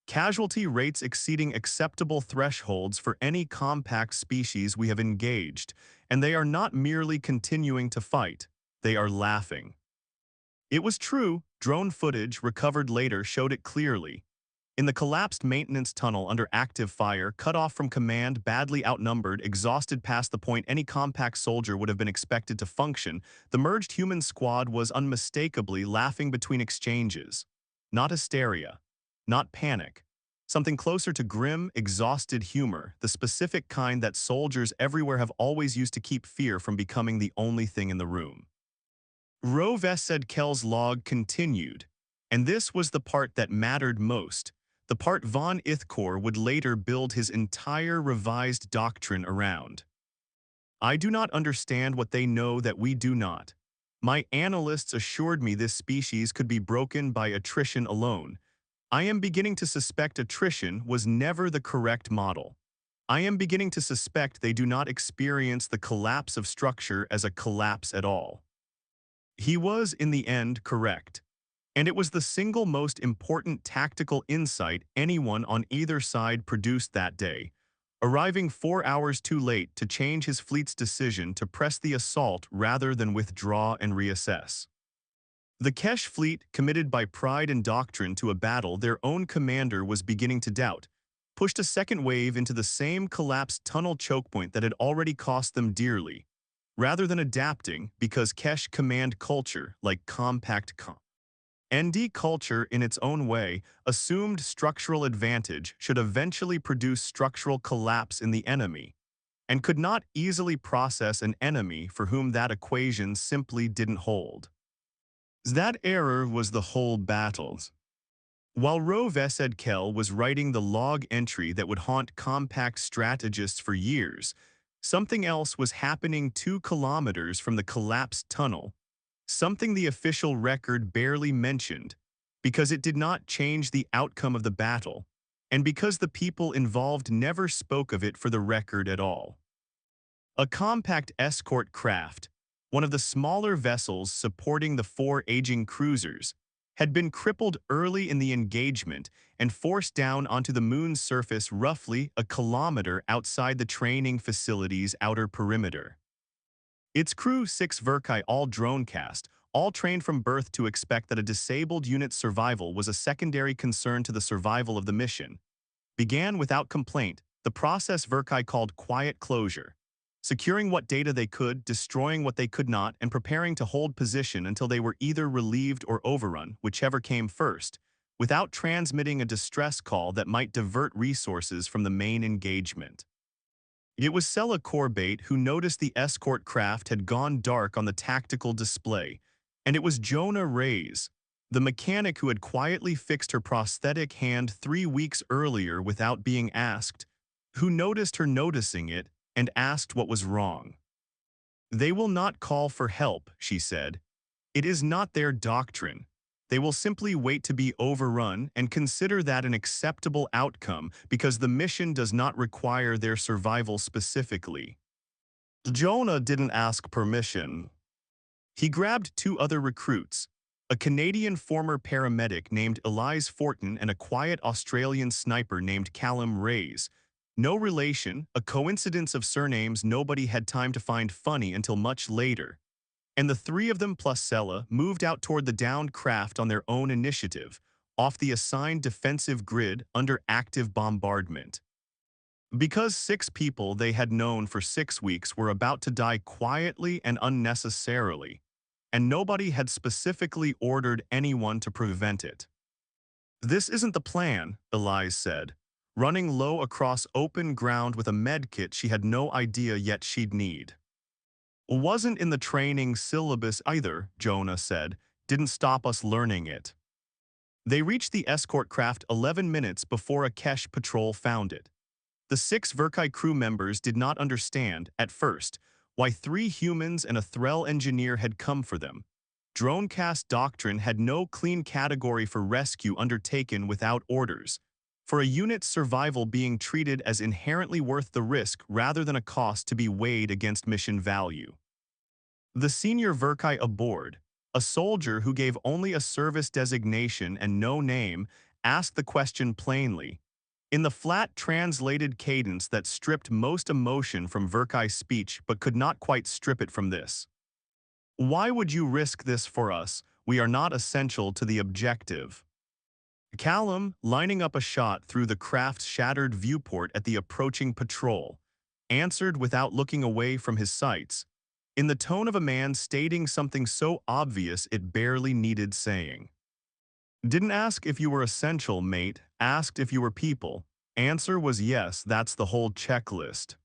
casualty rates exceeding acceptable thresholds for any compact species we have engaged, and they are not merely continuing to fight, they are laughing. It was true, drone footage recovered later showed it clearly. In the collapsed maintenance tunnel under active fire, cut off from command, badly outnumbered, exhausted past the point any compact soldier would have been expected to function, the merged human squad was unmistakably laughing between exchanges. Not hysteria. Not panic. Something closer to grim, exhausted humor, the specific kind that soldiers everywhere have always used to keep fear from becoming the only thing in the room. Rovesed Kell's log continued, and this was the part that mattered most. The part von Ithkor would later build his entire revised doctrine around. I do not understand what they know that we do not. My analysts assured me this species could be broken by attrition alone. I am beginning to suspect attrition was never the correct model. I am beginning to suspect they do not experience the collapse of structure as a collapse at all. He was, in the end, correct. And it was the single most important tactical insight anyone on either side produced that day, arriving 4 hours too late to change his fleet's decision to press the assault rather than withdraw and reassess. The Kesh fleet, committed by pride and doctrine to a battle their own commander was beginning to doubt, pushed a second wave into the same collapsed tunnel choke point that had already cost them dearly, rather than adapting because Kesh command culture, like compact ND culture in its own way, assumed structural advantage should eventually produce structural collapse in the enemy, and could not easily process an enemy for whom that equation simply didn't hold. That error was the whole battles. While Rovesed Kell was writing the log entry that would haunt compact strategists for years, something else was happening 2 kilometers from the collapsed tunnel, something the official record barely mentioned, because it did not change the outcome of the battle, and because the people involved never spoke of it for the record at all. A compact escort craft, one of the smaller vessels supporting the 4 aging cruisers, had been crippled early in the engagement and forced down onto the moon's surface roughly a kilometer outside the training facility's outer perimeter. Its crew, 6 Verkai all drone cast, all trained from birth to expect that a disabled unit's survival was a secondary concern to the survival of the mission, began without complaint the process Verkai called quiet closure, securing what data they could, destroying what they could not, and preparing to hold position until they were either relieved or overrun, whichever came first, without transmitting a distress call that might divert resources from the main engagement. It was Sela Corbate who noticed the escort craft had gone dark on the tactical display, and it was Jonah Reyes, the mechanic who had quietly fixed her prosthetic hand 3 weeks earlier without being asked, who noticed her noticing it and asked what was wrong. "They will not call for help," she said. "It is not their doctrine. They will simply wait to be overrun and consider that an acceptable outcome because the mission does not require their survival specifically." Jonah didn't ask permission. He grabbed 2 other recruits, a Canadian former paramedic named Elise Fortin and a quiet Australian sniper named Callum Reyes. No relation, a coincidence of surnames nobody had time to find funny until much later. And the 3 of them plus Sela moved out toward the downed craft on their own initiative, off the assigned defensive grid under active bombardment. Because 6 people they had known for 6 weeks were about to die quietly and unnecessarily, and nobody had specifically ordered anyone to prevent it. "This isn't the plan," Elise said, running low across open ground with a medkit she had no idea yet she'd need. "Wasn't in the training syllabus either," Jonah said. "Didn't stop us learning it." They reached the escort craft 11 minutes before a Kesh patrol found it. The 6 Verkai crew members did not understand, at first, why 3 humans and a Threll engineer had come for them. Dronecast doctrine had no clean category for rescue undertaken without orders, for a unit's survival being treated as inherently worth the risk rather than a cost to be weighed against mission value. The senior Verkai aboard, a soldier who gave only a service designation and no name, asked the question plainly, in the flat translated cadence that stripped most emotion from Verkai's speech but could not quite strip it from this. "Why would you risk this for us? We are not essential to the objective." Callum, lining up a shot through the craft's shattered viewport at the approaching patrol, answered without looking away from his sights, in the tone of a man stating something so obvious it barely needed saying. "Didn't ask if you were essential, mate. Asked if you were people. Answer was yes, that's the whole checklist."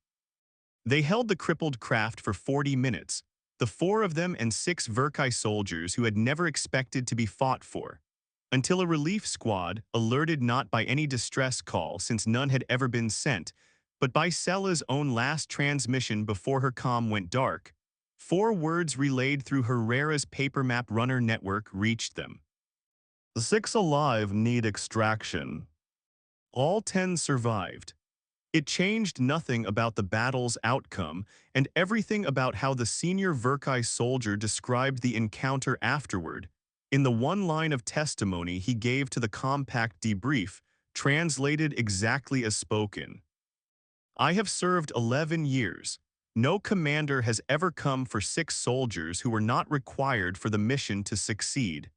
They held the crippled craft for 40 minutes, the 4 of them and 6 Verkai soldiers who had never expected to be fought for, until a relief squad, alerted not by any distress call since none had ever been sent, but by Sela's own last transmission before her comm went dark, 4 words relayed through Herrera's paper map runner network reached them. "The 6 alive need extraction." All 10 survived. It changed nothing about the battle's outcome and everything about how the senior Verkai soldier described the encounter afterward, in the one line of testimony he gave to the compact debrief, translated exactly as spoken. "I have served 11 years. No commander has ever come for 6 soldiers who were not required for the mission to succeed.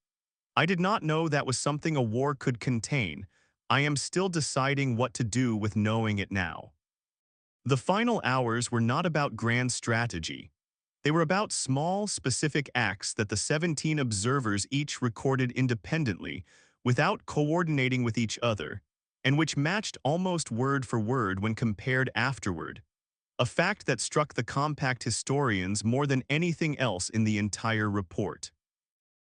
I did not know that was something a war could contain. I am still deciding what to do with knowing it now." The final hours were not about grand strategy. They were about small, specific acts that the 17 observers each recorded independently, without coordinating with each other, and which matched almost word for word when compared afterward, a fact that struck the compact historians more than anything else in the entire report.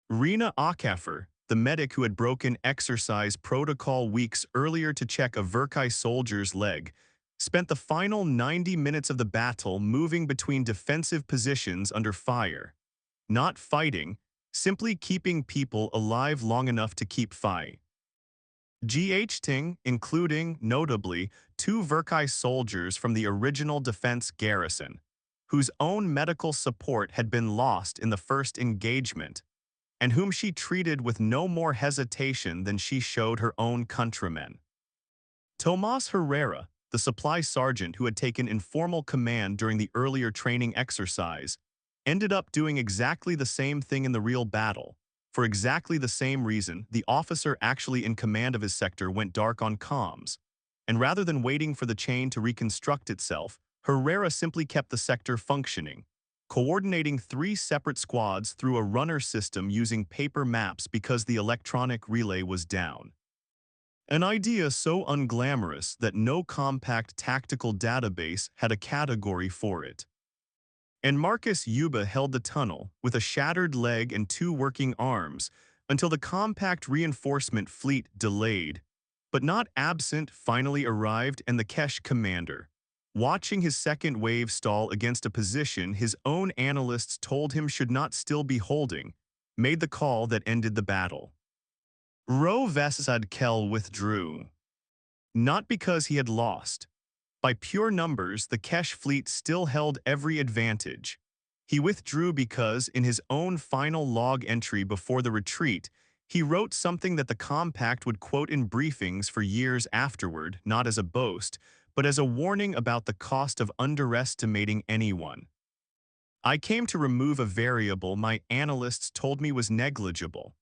Rena Akafer, the medic who had broken exercise protocol weeks earlier to check a Verkai soldier's leg, spent the final 90 minutes of the battle moving between defensive positions under fire. Not fighting, simply keeping people alive long enough to keep fighting. GHting, including, notably, 2 Verkai soldiers from the original defense garrison, whose own medical support had been lost in the first engagement, and whom she treated with no more hesitation than she showed her own countrymen. Tomas Herrera, the supply sergeant who had taken informal command during the earlier training exercise, ended up doing exactly the same thing in the real battle. For exactly the same reason, the officer actually in command of his sector went dark on comms. And rather than waiting for the chain to reconstruct itself, Herrera simply kept the sector functioning, coordinating 3 separate squads through a runner system using paper maps because the electronic relay was down. An idea so unglamorous that no compact tactical database had a category for it. And Marcus Yuba held the tunnel with a shattered leg and 2 working arms until the compact reinforcement fleet delayed, but not absent, finally arrived, and the Kesh commander, watching his second wave stall against a position his own analysts told him should not still be holding, made the call that ended the battle. Ro-Vesadkel withdrew. Not because he had lost. By pure numbers, the Kesh fleet still held every advantage. He withdrew because, in his own final log entry before the retreat, he wrote something that the Compact would quote in briefings for years afterward, not as a boast, but as a warning about the cost of underestimating anyone. I came to remove a variable my analysts told me was negligible.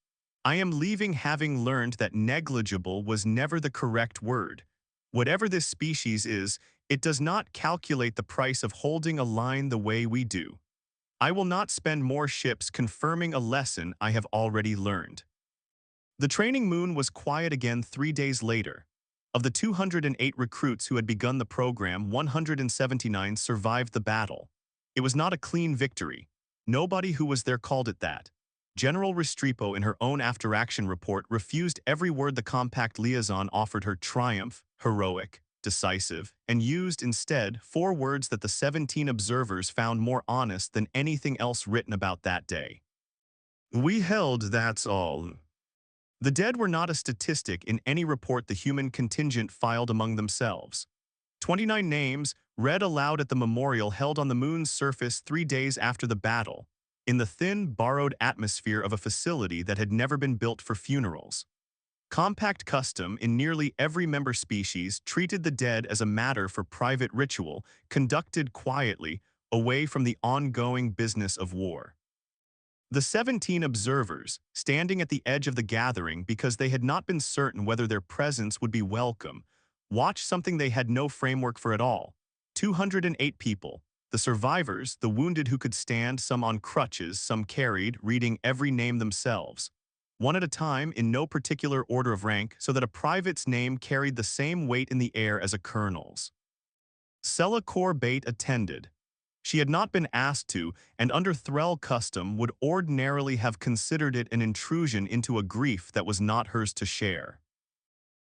I am leaving having learned that negligible was never the correct word. Whatever this species is, it does not calculate the price of holding a line the way we do. I will not spend more ships confirming a lesson I have already learned. The training moon was quiet again 3 days later. Of the 208 recruits who had begun the program, 179 survived the battle. It was not a clean victory. Nobody who was there called it that. General Restrepo, in her own after-action report, refused every word the compact liaison offered her: triumph, heroic, decisive, and used instead 4 words that the 17 observers found more honest than anything else written about that day. We held, that's all. The dead were not a statistic in any report the human contingent filed among themselves. 29 names, read aloud at the memorial held on the moon's surface 3 days after the battle, in the thin, borrowed atmosphere of a facility that had never been built for funerals. Compact custom in nearly every member species treated the dead as a matter for private ritual, conducted quietly, away from the ongoing business of war. The 17 observers, standing at the edge of the gathering because they had not been certain whether their presence would be welcome, watched something they had no framework for at all. 208 people, the survivors, the wounded who could stand, some on crutches, some carried, reading every name themselves, one at a time in no particular order of rank, so that a private's name carried the same weight in the air as a colonel's. Sella Corbett attended. She had not been asked to, and under Threll custom would ordinarily have considered it an intrusion into a grief that was not hers to share.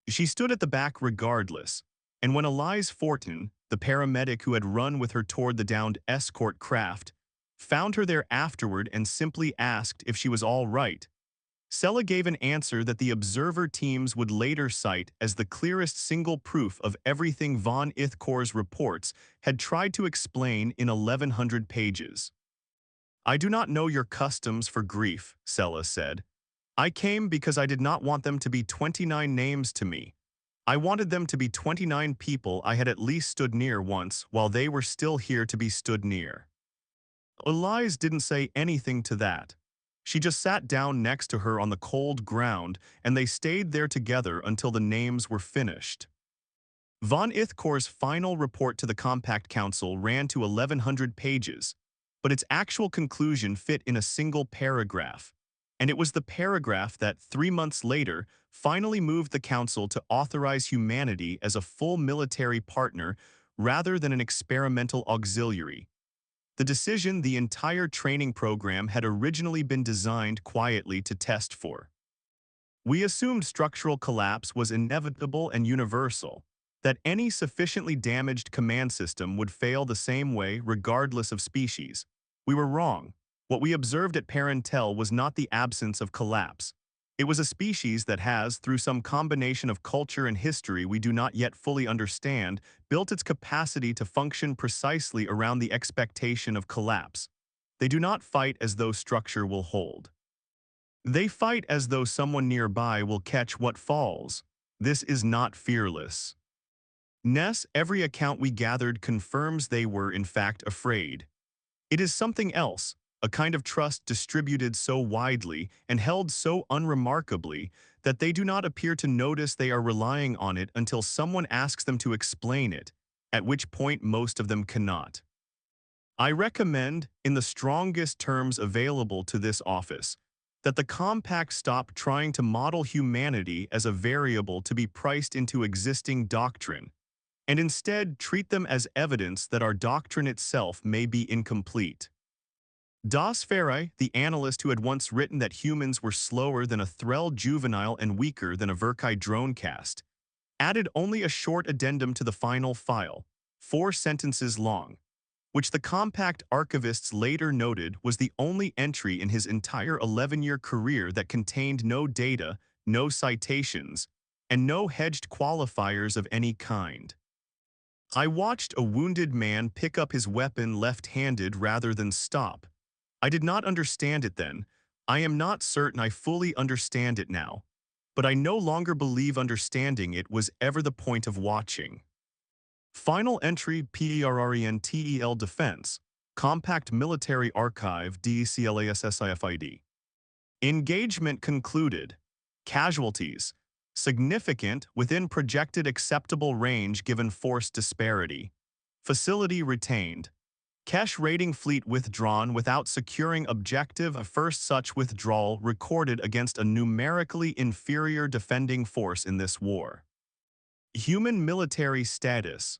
She stood at the back regardless, and when Elise Fortin, the paramedic who had run with her toward the downed escort craft, found her there afterward and simply asked if she was all right, Sella gave an answer that the observer teams would later cite as the clearest single proof of everything von Ithkor's reports had tried to explain in 1,100 pages. I do not know your customs for grief, Sella said. I came because I did not want them to be 29 names to me. I wanted them to be 29 people I had at least stood near once while they were still here to be stood near. Elise didn't say anything to that. She just sat down next to her on the cold ground, and they stayed there together until the names were finished. Von Ithkor's final report to the Compact Council ran to 1,100 pages, but its actual conclusion fit in a single paragraph, and it was the paragraph that, 3 months later, finally moved the Council to authorize humanity as a full military partner rather than an experimental auxiliary. The decision the entire training program had originally been designed quietly to test for. We assumed structural collapse was inevitable and universal, that any sufficiently damaged command system would fail the same way regardless of species. We were wrong. What we observed at Parentel was not the absence of collapse. It was a species that has, through some combination of culture and history we do not yet fully understand, built its capacity to function precisely around the expectation of collapse. They do not fight as though structure will hold. They fight as though someone nearby will catch what falls. This is not fearless. Ness, every account we gathered confirms they were in fact afraid. It is something else, a kind of trust distributed so widely and held so unremarkably that they do not appear to notice they are relying on it until someone asks them to explain it, at which point most of them cannot. I recommend, in the strongest terms available to this office, that the Compact stop trying to model humanity as a variable to be priced into existing doctrine, and instead treat them as evidence that our doctrine itself may be incomplete. Das Ferre, the analyst who had once written that humans were slower than a Threll juvenile and weaker than a Verkai drone cast, added only a short addendum to the final file, 4 sentences long, which the Compact archivists later noted was the only entry in his entire 11-year career that contained no data, no citations, and no hedged qualifiers of any kind. I watched a wounded man pick up his weapon left-handed rather than stop. I did not understand it then. I am not certain I fully understand it now, but I no longer believe understanding it was ever the point of watching. Final entry PERRENTEL Defense, Compact Military Archive DCLASSIFID. Engagement concluded. Casualties. Significant within projected acceptable range given force disparity. Facility retained. Kesh raiding fleet withdrawn without securing objective. A first such withdrawal recorded against a numerically inferior defending force in this war. Human military status.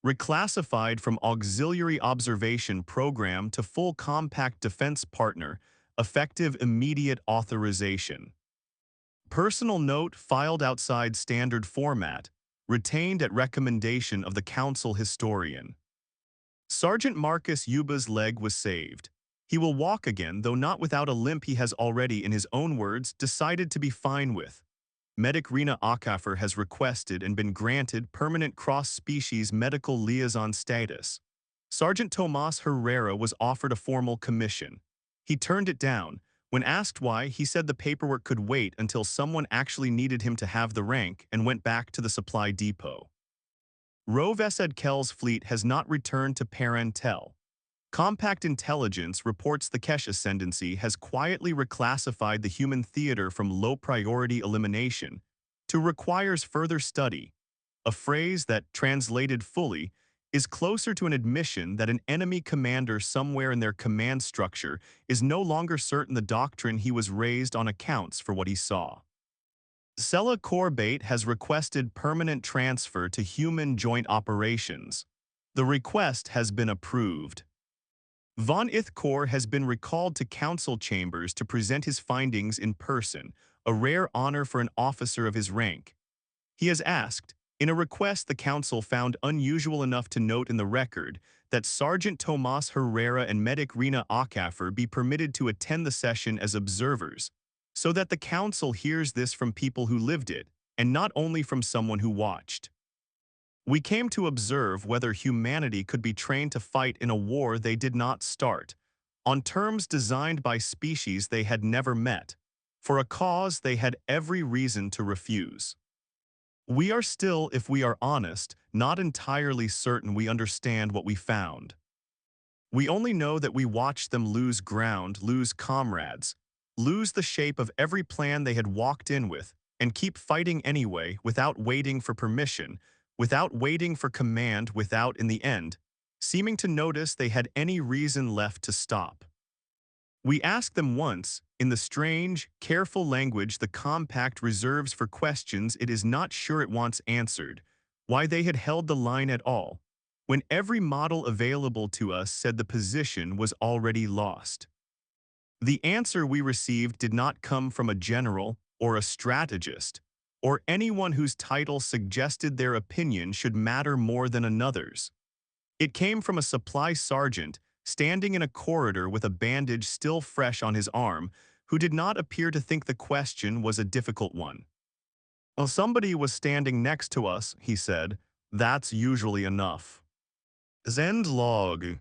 Reclassified from Auxiliary Observation Program to full Compact Defense Partner, effective immediate authorization. Personal note filed outside standard format, retained at recommendation of the Council historian. Sergeant Marcus Yuba's leg was saved. He will walk again, though not without a limp he has already, in his own words, decided to be fine with. Medic Rena Akafer has requested and been granted permanent cross-species medical liaison status. Sergeant Tomas Herrera was offered a formal commission. He turned it down. When asked why, he said the paperwork could wait until someone actually needed him to have the rank and went back to the supply depot. Rove Esed Kell's fleet has not returned to Parentel. Compact Intelligence reports the Kesh Ascendancy has quietly reclassified the human theater from low-priority elimination to requires further study, a phrase that, translated fully, is closer to an admission that an enemy commander somewhere in their command structure is no longer certain the doctrine he was raised on accounts for what he saw. Sela Corbate has requested permanent transfer to Human Joint Operations. The request has been approved. Von Ithkor has been recalled to council chambers to present his findings in person, a rare honor for an officer of his rank. He has asked, in a request the council found unusual enough to note in the record, that Sergeant Tomas Herrera and Medic Rena Akafer be permitted to attend the session as observers, so that the council hears this from people who lived it, and not only from someone who watched. We came to observe whether humanity could be trained to fight in a war they did not start, on terms designed by species they had never met, for a cause they had every reason to refuse. We are still, if we are honest, not entirely certain we understand what we found. We only know that we watched them lose ground, lose comrades, lose the shape of every plan they had walked in with, and keep fighting anyway without waiting for permission, without waiting for command, without, in the end, seeming to notice they had any reason left to stop. We asked them once, in the strange, careful language the Compact reserves for questions it is not sure it wants answered, why they had held the line at all, when every model available to us said the position was already lost. The answer we received did not come from a general or a strategist, or anyone whose title suggested their opinion should matter more than another's. It came from a supply sergeant standing in a corridor with a bandage still fresh on his arm, who did not appear to think the question was a difficult one. "Well, somebody was standing next to us," he said. "That's usually enough." Zend log.